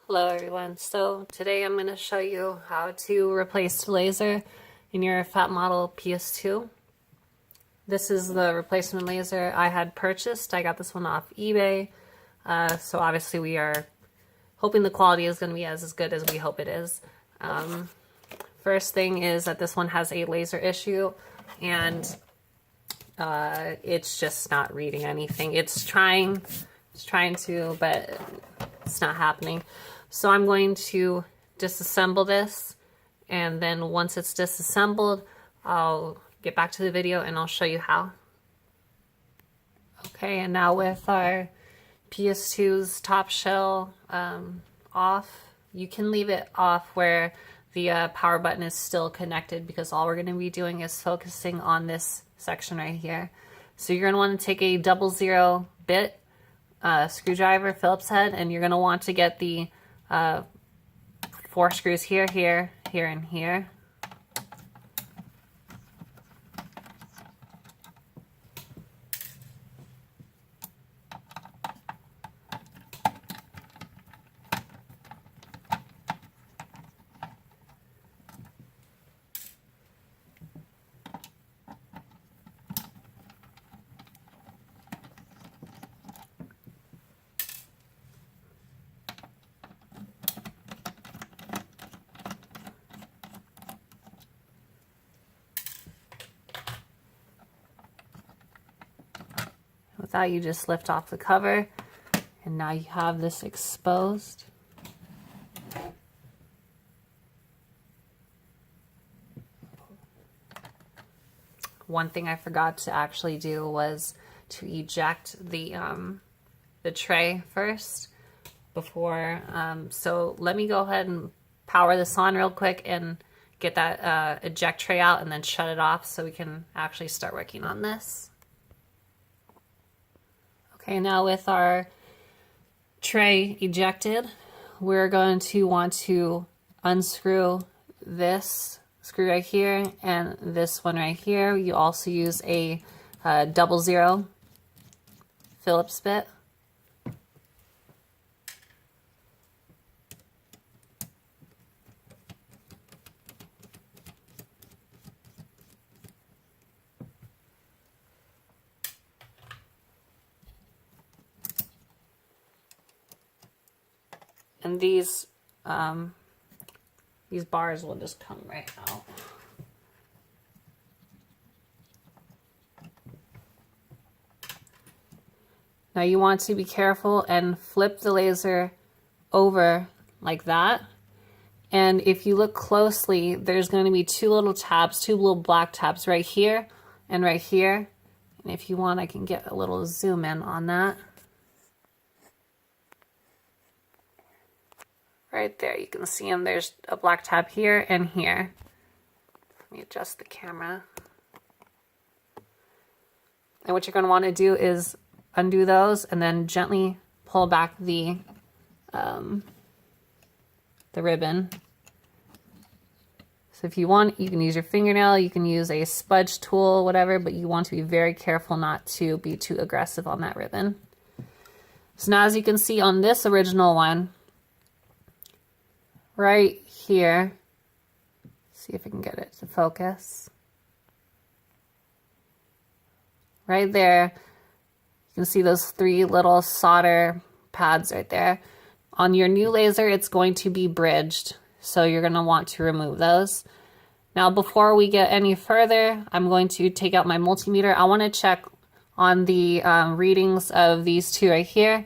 Hello everyone. So today I'm going to show you how to replace the laser in your Fat Model PS2. This is the replacement laser I had purchased. I got this one off eBay. So obviously we are hoping the quality is going to be as good as we hope it is. First thing is that this one has a laser issue and it's just not reading anything. It's trying to, but it's not happening. So I'm going to disassemble this, and then once it's disassembled, I'll get back to the video and I'll show you how. Okay, and now with our PS2's top shell off, you can leave it off where the power button is still connected, because all we're going to be doing is focusing on this section right here. So you're going to want to take a 00 bit screwdriver, Phillips head, and you're going to want to get the 4 screws here, here, here, and here. With that, you just lift off the cover, and now you have this exposed. One thing I forgot to actually do was to eject the tray first before. So let me go ahead and power this on real quick and get that eject tray out, and then shut it off so we can actually start working on this. Okay, now with our tray ejected, we're going to want to unscrew this screw right here and this one right here. You also use a 00 Phillips bit. And these bars will just come right out. Now you want to be careful and flip the laser over like that. And if you look closely, there's going to be two little tabs, two little black tabs right here and right here. And if you want, I can get a little zoom in on that. Right there, you can see them. There's a black tab here and here. Let me adjust the camera. And what you're going to want to do is undo those and then gently pull back the ribbon. So if you want, you can use your fingernail, you can use a smudge tool, whatever, but you want to be very careful not to be too aggressive on that ribbon. So now, as you can see on this original one, right here, see if I can get it to focus. Right there, you can see those 3 little solder pads right there. On your new laser, it's going to be bridged, so you're going to want to remove those. Now, before we get any further, I'm going to take out my multimeter. I want to check on the readings of these 2 right here,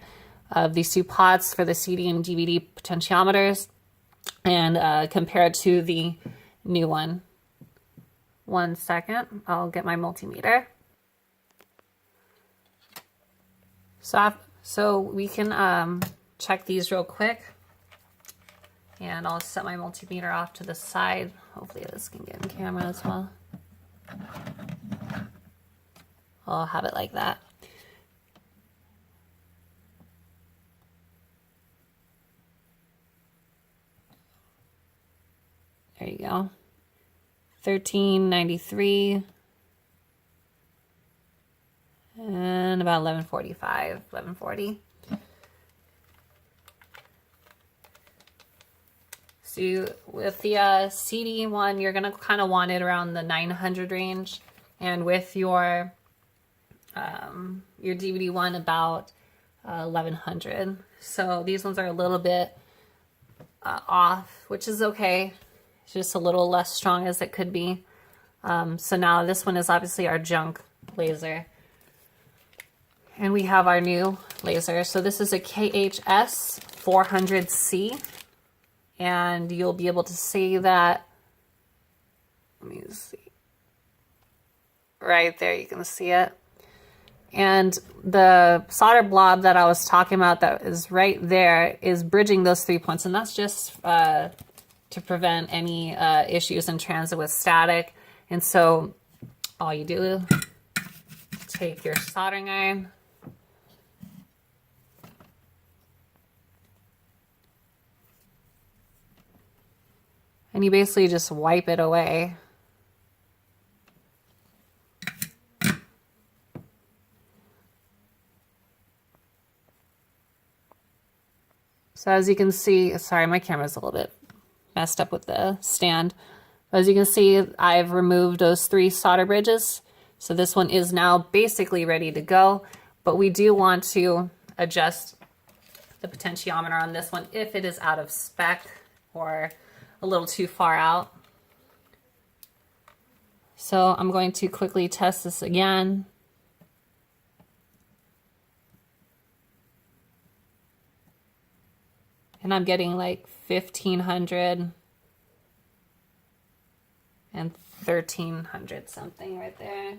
of these 2 pots for the CD and DVD potentiometers, and compare it to the new one. 1 second, I'll get my multimeter. So we can check these real quick, and I'll set my multimeter off to the side. Hopefully this can get in camera as well. I'll have it like that. There you go. 1393 and about 1145, 1140. So with the CD one, you're gonna kind of want it around the 900 range, and with your DVD one about 1100. So these ones are a little bit off, which is okay. It's just a little less strong as it could be. So now this one is obviously our junk laser. And we have our new laser. So this is a KHS 400C. And you'll be able to see that. Let me see. Right there, you can see it. And the solder blob that I was talking about that is right there is bridging those 3 points. And that's just to prevent any issues in transit with static. And so all you do, take your soldering iron, and you basically just wipe it away. So as you can see, sorry, my camera's a little bit messed up with the stand. As you can see, I've removed those 3 solder bridges. So this one is now basically ready to go, but we do want to adjust the potentiometer on this one if it is out of spec or a little too far out. So I'm going to quickly test this again. And I'm getting like 1500 and 1300 something right there.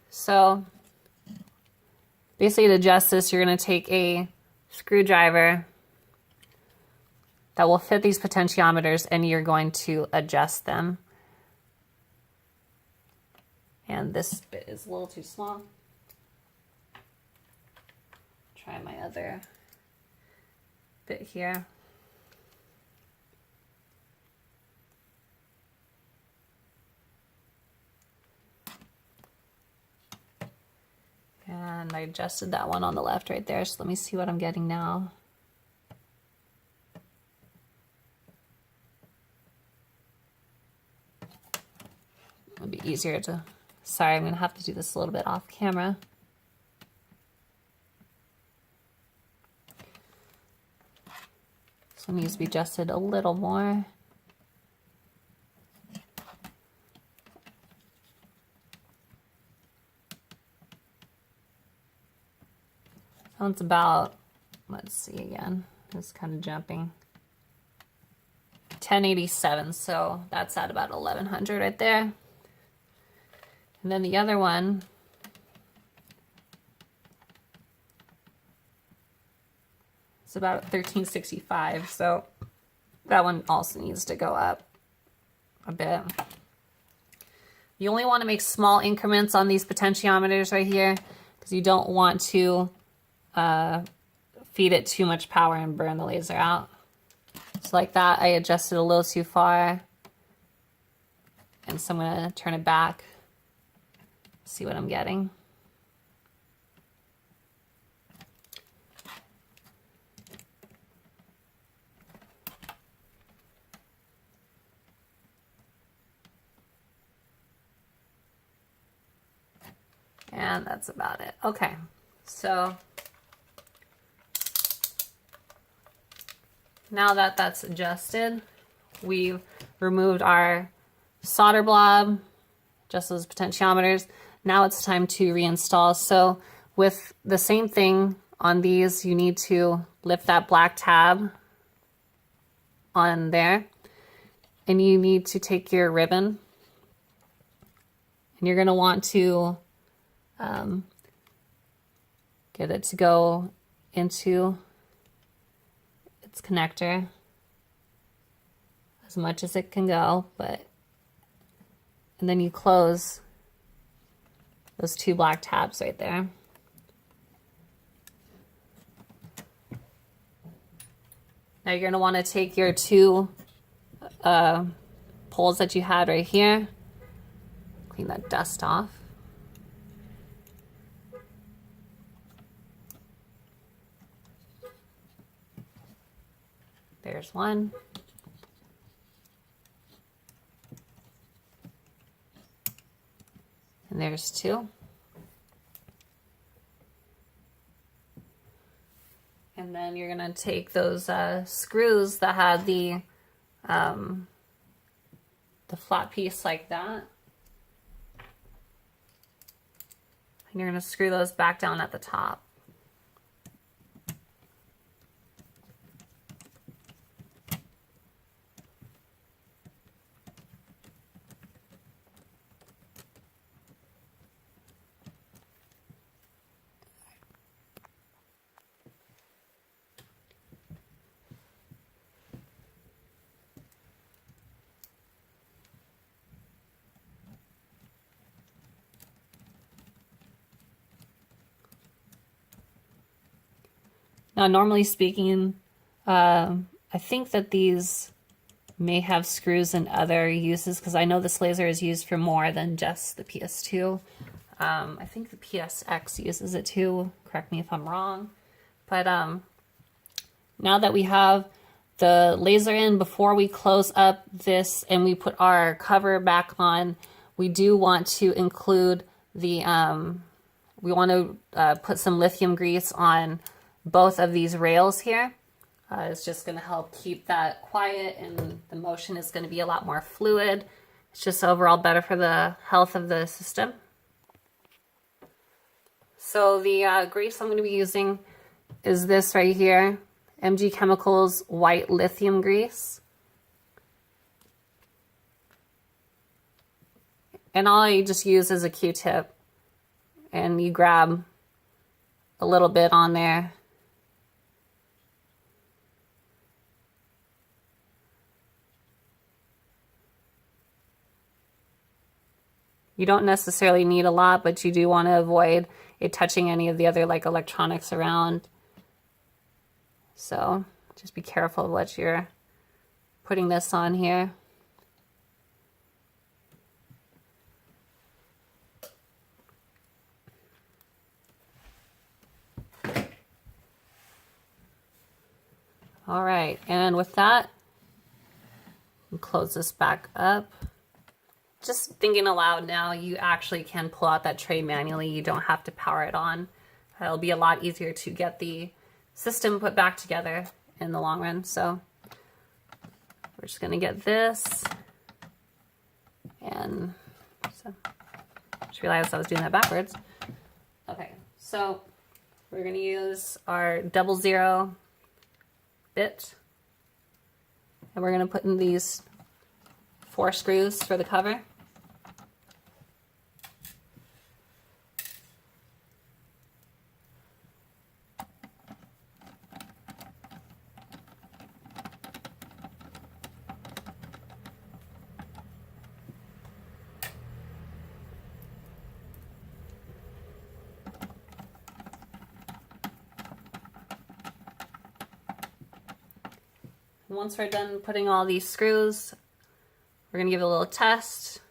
So basically to adjust this, you're going to take a screwdriver that will fit these potentiometers and you're going to adjust them. And this bit is a little too small. Try my other bit here. And I adjusted that one on the left right there. So let me see what I'm getting now. It'll be easier to, sorry, I'm gonna have to do this a little bit off camera. This one needs to be adjusted a little more. Sounds about, let's see again, it's kind of jumping. 1087, so that's at about 1100 right there. And then the other one, it's about 1365, so that one also needs to go up a bit. You only want to make small increments on these potentiometers right here because you don't want to feed it too much power and burn the laser out. So like that, I adjusted a little too far. And so I'm going to turn it back, see what I'm getting. And that's about it. Okay, so now that that's adjusted, we've removed our solder blob, just those potentiometers. Now it's time to reinstall. So with the same thing on these, you need to lift that black tab on there, and you need to take your ribbon, and you're going to want to get it to go into its connector as much as it can go, and then you close those 2 black tabs right there. Now you're going to want to take your 2 poles that you had right here, clean that dust off. There's one. And there's two. And then you're gonna take those screws that had the flat piece like that. And you're gonna screw those back down at the top. Now, normally speaking, I think that these may have screws in other uses, because I know this laser is used for more than just the PS2. I think the PSX uses it too. Correct me if I'm wrong. But now that we have the laser in, before we close up this and we put our cover back on, we do want to include the, we want to put some lithium grease on both of these rails here. It's just going to help keep that quiet, and the motion is going to be a lot more fluid. It's just overall better for the health of the system. So the grease I'm going to be using is this right here, MG Chemicals white lithium grease. And all I just use is a Q-tip, and you grab a little bit on there. You don't necessarily need a lot, but you do want to avoid it touching any of the other like electronics around. So just be careful of what you're putting this on here. All right, and with that, we'll close this back up. Just thinking aloud now, you actually can pull out that tray manually. You don't have to power it on. It'll be a lot easier to get the system put back together in the long run. So we're just gonna get this, and so just realized I was doing that backwards. Okay, so we're gonna use our 00 bit, and we're gonna put in these 4 screws for the cover. Once we're done putting all these screws, we're gonna give it a little test.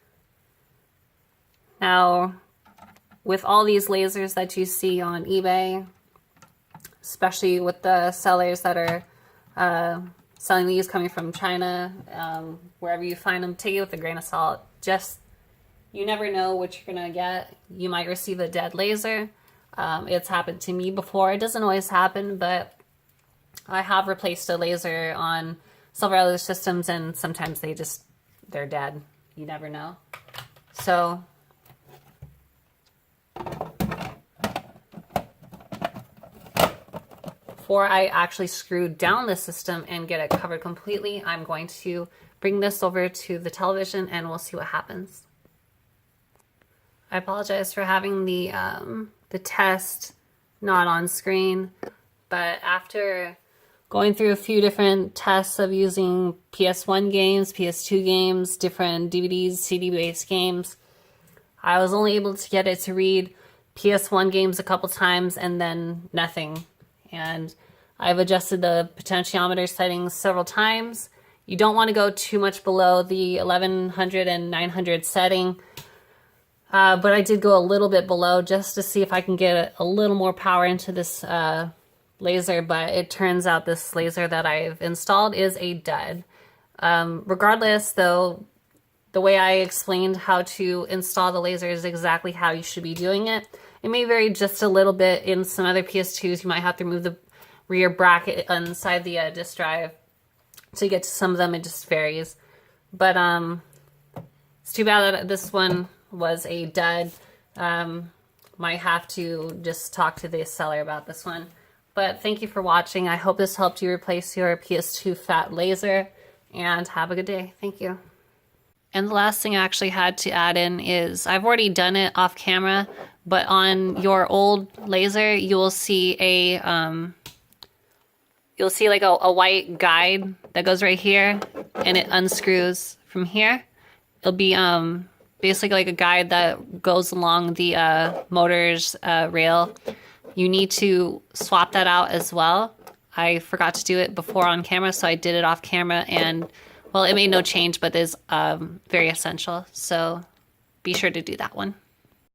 Now, with all these lasers that you see on eBay, especially with the sellers that are selling these coming from China, wherever you find them, take it with a grain of salt. Just, you never know what you're gonna get. You might receive a dead laser. It's happened to me before. It doesn't always happen, but I have replaced a laser on several other systems, and sometimes they're dead. You never know. So before I actually screw down the system and get it covered completely, I'm going to bring this over to the television and we'll see what happens. I apologize for having the test not on screen, but after going through a few different tests of using PS1 games, PS2 games, different DVDs, CD-based games, I was only able to get it to read PS1 games a couple times and then nothing. And I've adjusted the potentiometer settings several times. You don't want to go too much below the 1100 and 900 setting. But I did go a little bit below just to see if I can get a little more power into this laser, but it turns out this laser that I've installed is a dud. Regardless though, the way I explained how to install the laser is exactly how you should be doing it. It may vary just a little bit. In some other PS2s, you might have to remove the rear bracket inside the disk drive to get to some of them. It just varies. But it's too bad that this one was a dud. Might have to just talk to the seller about this one. But thank you for watching. I hope this helped you replace your PS2 fat laser, and have a good day. Thank you. And the last thing I actually had to add in is, I've already done it off camera, but on your old laser, you will see a like a white guide that goes right here, and it unscrews from here. It'll be basically like a guide that goes along the motor's rail. You need to swap that out as well. I forgot to do it before on camera, so I did it off camera, and well, it made no change, but is very essential. So be sure to do that one.